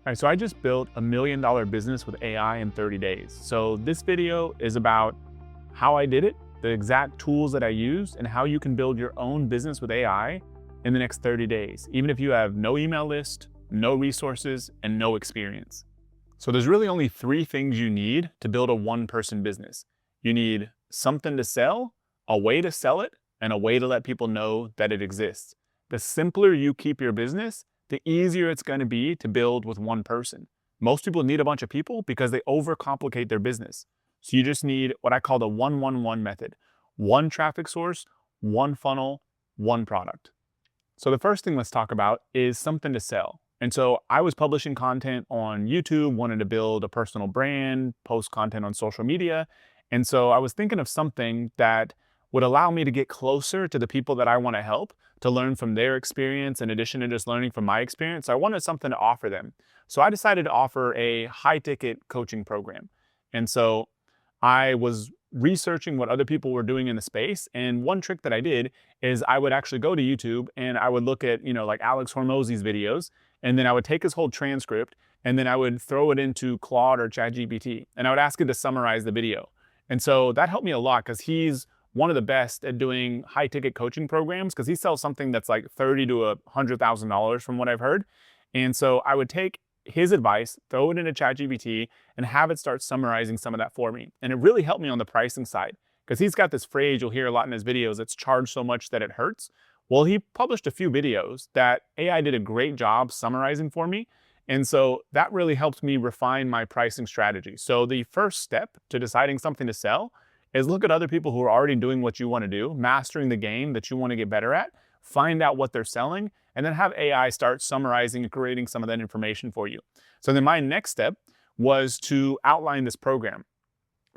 All right, so I just built a $1 million business with AI in 30 days. So this video is about how I did it, the exact tools that I used, and how you can build your own business with AI in the next 30 days, even if you have no email list, no resources, and no experience. So there's really only 3 things you need to build a one-person business. You need something to sell, a way to sell it, and a way to let people know that it exists. The simpler you keep your business, the easier it's going to be to build with one person. Most people need a bunch of people because they overcomplicate their business. So you just need what I call the 1-1-1 method. One traffic source, one funnel, one product. So the first thing let's talk about is something to sell. And so I was publishing content on YouTube, wanted to build a personal brand, post content on social media. And so I was thinking of something that would allow me to get closer to the people that I want to help, to learn from their experience in addition to just learning from my experience. So I wanted something to offer them. So I decided to offer a high-ticket coaching program. And so I was researching what other people were doing in the space. And one trick that I did is I would actually go to YouTube and I would look at, like Alex Hormozi's videos, and then I would take his whole transcript and then I would throw it into Claude or ChatGPT and I would ask it to summarize the video. And so that helped me a lot because he's one of the best at doing high ticket coaching programs because he sells something that's like $30,000 to $100,000 from what I've heard. And so I would take his advice, throw it into ChatGPT, and have it start summarizing some of that for me. And it really helped me on the pricing side because he's got this phrase you'll hear a lot in his videos, it's charged so much that it hurts. Well, he published a few videos that AI did a great job summarizing for me. And so that really helped me refine my pricing strategy. So the first step to deciding something to sell is look at other people who are already doing what you want to do, mastering the game that you want to get better at, find out what they're selling, and then have AI start summarizing and creating some of that information for you. So then my next step was to outline this program.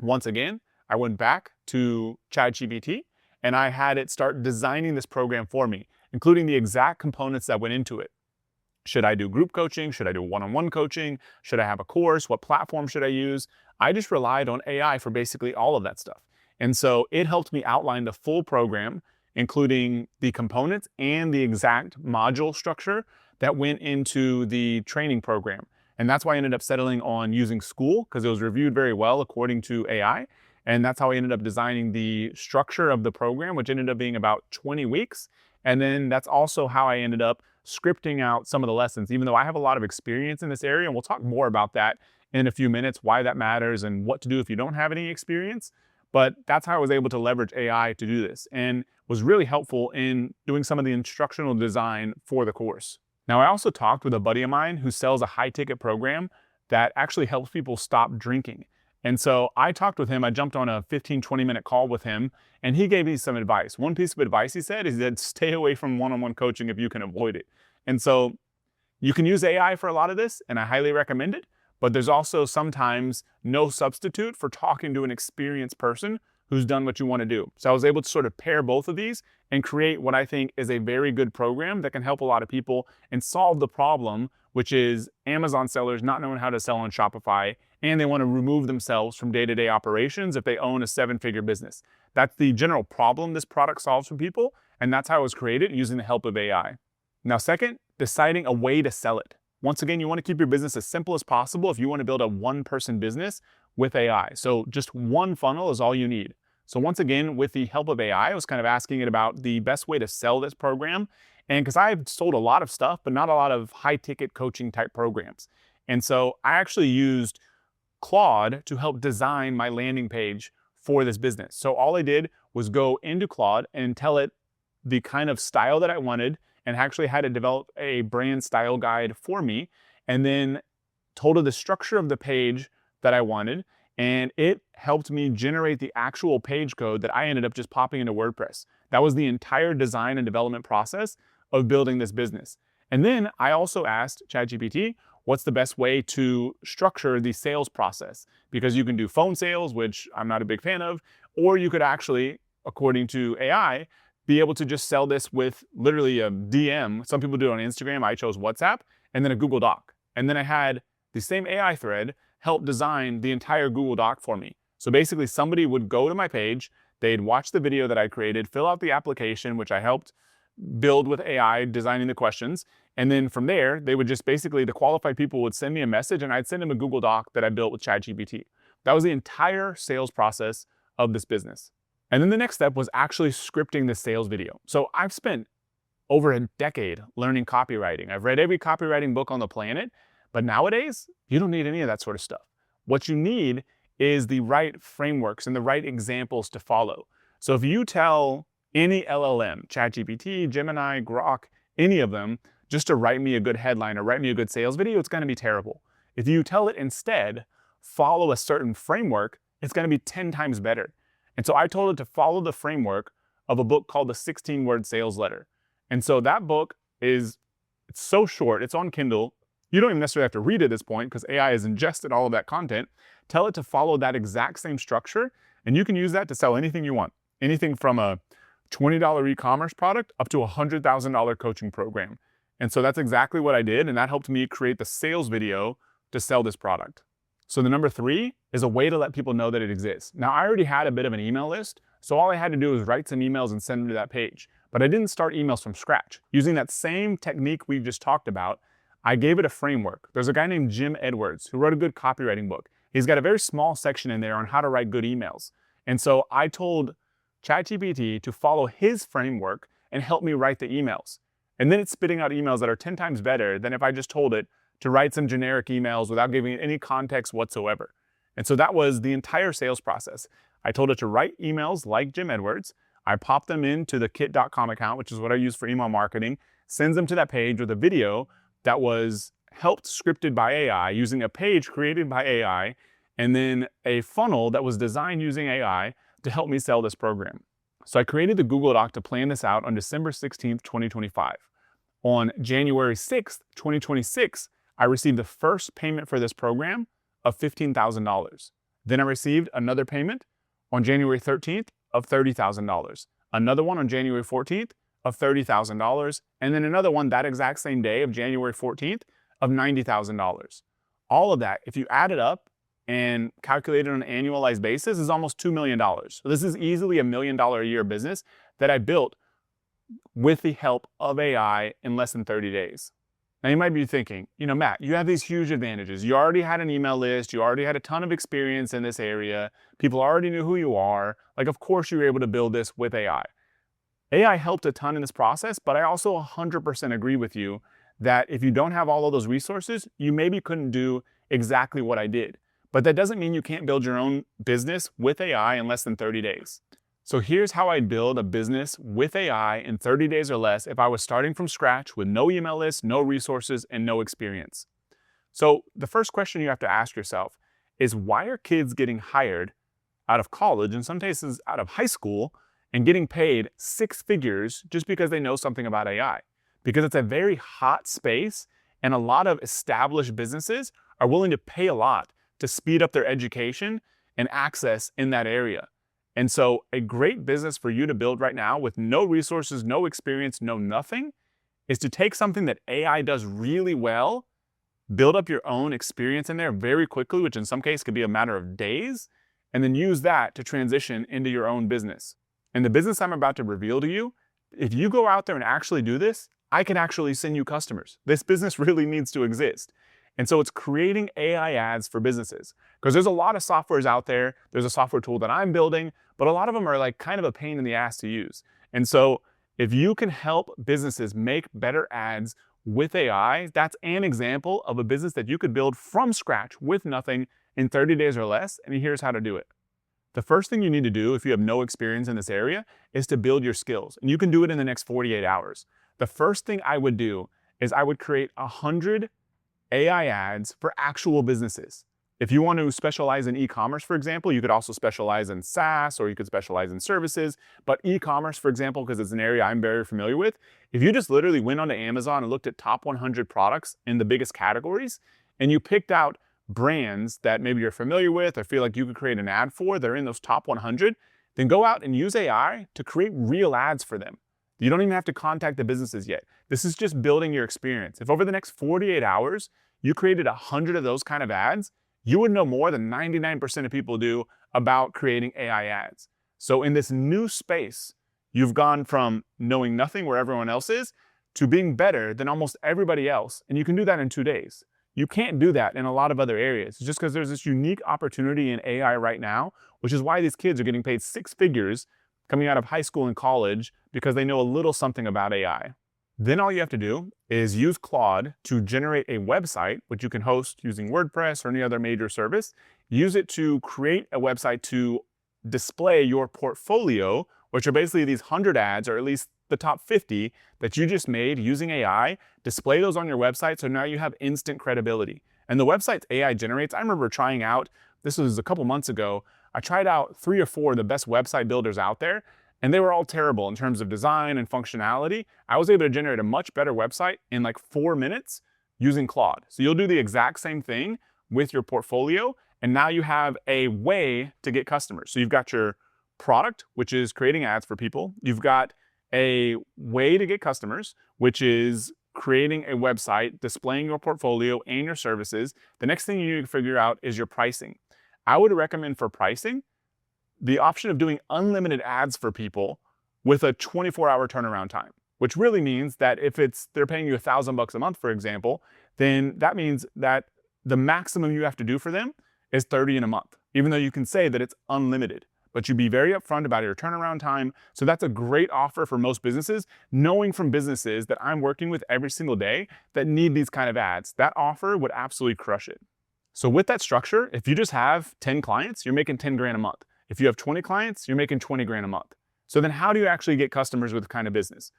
Once again, I went back to ChatGPT and I had it start designing this program for me, including the exact components that went into it. Should I do group coaching? Should I do one-on-one coaching? Should I have a course? What platform should I use? I just relied on AI for basically all of that stuff. And so it helped me outline the full program, including the components and the exact module structure that went into the training program. And that's why I ended up settling on using School because it was reviewed very well according to AI. And that's how I ended up designing the structure of the program, which ended up being about 20 weeks. And then that's also how I ended up scripting out some of the lessons, even though I have a lot of experience in this area. And we'll talk more about that in a few minutes, why that matters and what to do if you don't have any experience. But that's how I was able to leverage AI to do this and was really helpful in doing some of the instructional design for the course. Now, I also talked with a buddy of mine who sells a high ticket program that actually helps people stop drinking. And so I talked with him, I jumped on a 15-20 minute call with him, and he gave me some advice. One piece of advice he said is that stay away from one-on-one coaching if you can avoid it. And so you can use AI for a lot of this, and I highly recommend it, but there's also sometimes no substitute for talking to an experienced person who's done what you want to do. So I was able to sort of pair both of these and create what I think is a very good program that can help a lot of people and solve the problem, which is Amazon sellers not knowing how to sell on Shopify, and they want to remove themselves from day-to-day operations if they own a 7-figure business. That's the general problem this product solves for people, and that's how it was created using the help of AI. Now, second, deciding a way to sell it. Once again, you want to keep your business as simple as possible if you want to build a one-person business with AI. So just one funnel is all you need. So once again, with the help of AI, I was kind of asking it about the best way to sell this program. And because I've sold a lot of stuff, but not a lot of high-ticket coaching type programs. And so I actually used Claude to help design my landing page for this business. So all I did was go into Claude and tell it the kind of style that I wanted and actually had it develop a brand style guide for me, and then told it the structure of the page that I wanted, and it helped me generate the actual page code that I ended up just popping into WordPress. That was the entire design and development process of building this business. And then I also asked ChatGPT, what's the best way to structure the sales process? Because you can do phone sales, which I'm not a big fan of, or you could actually, according to AI, be able to just sell this with literally a DM. Some people do it on Instagram. I chose WhatsApp, and then a Google Doc. And then I had the same AI thread help design the entire Google Doc for me. So basically somebody would go to my page, they'd watch the video that I created, fill out the application, which I helped build with AI, designing the questions, And then from there, they would just basically, the qualified people would send me a message and I'd send them a Google Doc that I built with ChatGPT. That was the entire sales process of this business. And then the next step was actually scripting the sales video. So I've spent over a decade learning copywriting. I've read every copywriting book on the planet, but nowadays, you don't need any of that sort of stuff. What you need is the right frameworks and the right examples to follow. So if you tell any LLM, ChatGPT, Gemini, Grok, any of them, just to write me a good headline or write me a good sales video, it's gonna be terrible. If you tell it instead, follow a certain framework, it's gonna be 10 times better. And so I told it to follow the framework of a book called the 16-Word Sales Letter. And so that book it's so short, it's on Kindle. You don't even necessarily have to read it at this point because AI has ingested all of that content. Tell it to follow that exact same structure, and you can use that to sell anything you want. Anything from a $20 e-commerce product up to a $100,000 coaching program. And so that's exactly what I did, and that helped me create the sales video to sell this product. So the number 3 is a way to let people know that it exists. Now, I already had a bit of an email list, so all I had to do was write some emails and send them to that page. But I didn't start emails from scratch. Using that same technique we just talked about, I gave it a framework. There's a guy named Jim Edwards who wrote a good copywriting book. He's got a very small section in there on how to write good emails. And so I told ChatGPT to follow his framework and help me write the emails. And then it's spitting out emails that are 10 times better than if I just told it to write some generic emails without giving it any context whatsoever. And so that was the entire sales process. I told it to write emails like Jim Edwards. I popped them into the kit.com account, which is what I use for email marketing, sends them to that page with a video that was helped scripted by AI using a page created by AI, and then a funnel that was designed using AI to help me sell this program. So I created the Google Doc to plan this out on December 16th, 2025. On January 6th, 2026, I received the first payment for this program of $15,000. Then I received another payment on January 13th of $30,000. Another one on January 14th of $30,000. And then another one that exact same day of January 14th of $90,000. All of that, if you add it up and calculate it on an annualized basis, is almost $2 million. So this is easily $1 million a year business that I built with the help of AI in less than 30 days. Now you might be thinking, Matt, you have these huge advantages. You already had an email list. You already had a ton of experience in this area. People already knew who you are. Like, of course you were able to build this with AI. AI helped a ton in this process, but I also 100% agree with you that if you don't have all of those resources, you maybe couldn't do exactly what I did. But that doesn't mean you can't build your own business with AI in less than 30 days. So here's how I'd build a business with AI in 30 days or less if I was starting from scratch with no email list, no resources, and no experience. So the first question you have to ask yourself is, why are kids getting hired out of college, in some cases out of high school, and getting paid 6 figures just because they know something about AI? Because it's a very hot space, and a lot of established businesses are willing to pay a lot to speed up their education and access in that area. And so a great business for you to build right now with no resources, no experience, no nothing, is to take something that AI does really well, build up your own experience in there very quickly, which in some cases could be a matter of days, and then use that to transition into your own business. And the business I'm about to reveal to you, if you go out there and actually do this, I can actually send you customers. This business really needs to exist. And so it's creating AI ads for businesses, because there's a lot of softwares out there. There's a software tool that I'm building, but a lot of them are like kind of a pain in the ass to use. And so if you can help businesses make better ads with AI, that's an example of a business that you could build from scratch with nothing in 30 days or less. And here's how to do it. The first thing you need to do if you have no experience in this area is to build your skills. And you can do it in the next 48 hours. The first thing I would do is I would create 100 AI ads for actual businesses. If you want to specialize in e-commerce, for example, you could also specialize in SaaS, or you could specialize in services. But e-commerce, for example, because it's an area I'm very familiar with, if you just literally went onto Amazon and looked at top 100 products in the biggest categories, and you picked out brands that maybe you're familiar with or feel like you could create an ad for, they're in those top 100, then go out and use AI to create real ads for them. You don't even have to contact the businesses yet. This is just building your experience. If over the next 48 hours, you created 100 of those kind of ads, you would know more than 99% of people do about creating AI ads. So in this new space, you've gone from knowing nothing where everyone else is to being better than almost everybody else. And you can do that in 2 days. You can't do that in a lot of other areas just because there's this unique opportunity in AI right now, which is why these kids are getting paid 6 figures coming out of high school and college because they know a little something about AI. Then all you have to do is use Claude to generate a website, which you can host using WordPress or any other major service. Use it to create a website to display your portfolio, which are basically these 100 ads, or at least the top 50 that you just made using AI. Display those on your website so now you have instant credibility. And the websites AI generates, I remember trying out, this was a couple months ago, I tried out 3 or 4 of the best website builders out there, and they were all terrible in terms of design and functionality. I was able to generate a much better website in like 4 minutes using Claude. So you'll do the exact same thing with your portfolio, and now you have a way to get customers. So you've got your product, which is creating ads for people. You've got a way to get customers, which is creating a website, displaying your portfolio and your services. The next thing you need to figure out is your pricing. I would recommend for pricing, the option of doing unlimited ads for people with a 24-hour turnaround time, which really means that if they're paying you $1,000 a month, for example, then that means that the maximum you have to do for them is 30 in a month, even though you can say that it's unlimited. But you be very upfront about your turnaround time. So that's a great offer for most businesses, knowing from businesses that I'm working with every single day that need these kind of ads. That offer would absolutely crush it. So with that structure, if you just have 10 clients, you're making 10 grand a month. If you have 20 clients, you're making 20 grand a month. So then how do you actually get customers with this kind of business?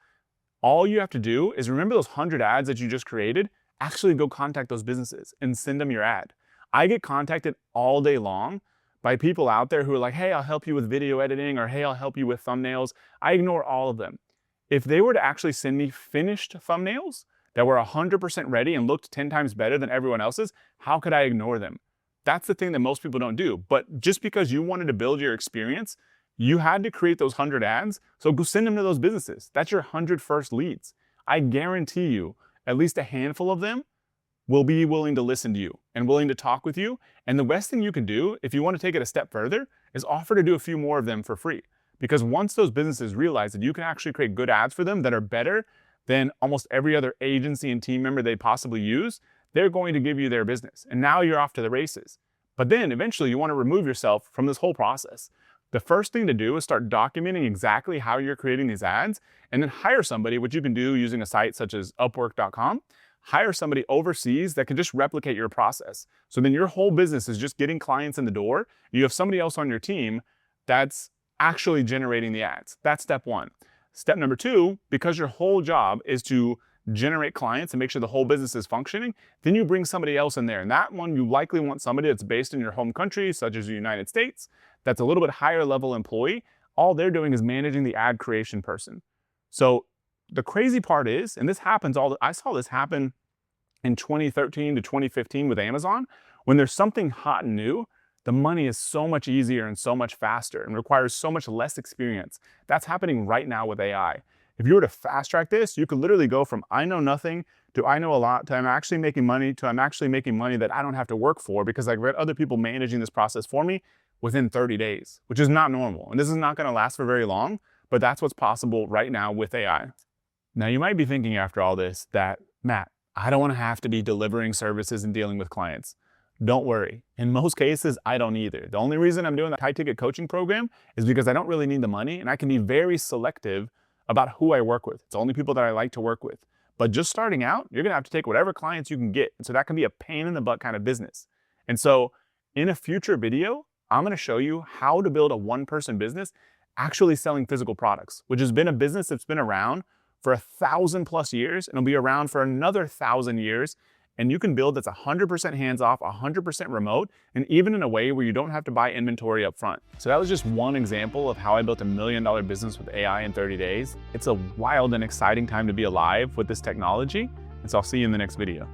All you have to do is remember those 100 ads that you just created, actually go contact those businesses and send them your ad. I get contacted all day long by people out there who are like, hey, I'll help you with video editing, or hey, I'll help you with thumbnails. I ignore all of them. If they were to actually send me finished thumbnails that were 100% ready and looked 10 times better than everyone else's, how could I ignore them? That's the thing that most people don't do. But just because you wanted to build your experience, you had to create those 100 ads, so go send them to those businesses. That's your 100 first leads. I guarantee you, at least a handful of them will be willing to listen to you and willing to talk with you. And the best thing you can do, if you want to take it a step further, is offer to do a few more of them for free. Because once those businesses realize that you can actually create good ads for them that are better than almost every other agency and team member they possibly use, they're going to give you their business. And now you're off to the races. But then eventually you want to remove yourself from this whole process. The first thing to do is start documenting exactly how you're creating these ads, and then hire somebody, which you can do using a site such as Upwork.com. Hire somebody overseas that can just replicate your process. So then your whole business is just getting clients in the door. You have somebody else on your team that's actually generating the ads. That's step one. Step number two, because your whole job is to generate clients and make sure the whole business is functioning, then you bring somebody else in there. And that one, you likely want somebody that's based in your home country, such as the United States, that's a little bit higher level employee. All they're doing is managing the ad creation person. So the crazy part is, and this happens I saw this happen in 2013 to 2015 with Amazon, when there's something hot and new, the money is so much easier and so much faster and requires so much less experience. That's happening right now with AI. If you were to fast track this, you could literally go from I know nothing to I know a lot to I'm actually making money to I'm actually making money that I don't have to work for because I've read other people managing this process for me within 30 days, which is not normal. And this is not going to last for very long, but that's what's possible right now with AI. Now you might be thinking after all this that, Matt, I don't want to have to be delivering services and dealing with clients. Don't worry. In most cases, I don't either. The only reason I'm doing the high ticket coaching program is because I don't really need the money and I can be very selective about who I work with. It's only people that I like to work with. But just starting out, you're gonna have to take whatever clients you can get. And so that can be a pain in the butt kind of business. And so in a future video, I'm gonna show you how to build a one-person business actually selling physical products, which has been a business that's been around for 1,000+ years and it'll be around for another 1,000 years. And you can build that's 100% hands-off, 100% remote, and even in a way where you don't have to buy inventory up front. So that was just one example of how I built $1 million business with AI in 30 days. It's a wild and exciting time to be alive with this technology. And so I'll see you in the next video.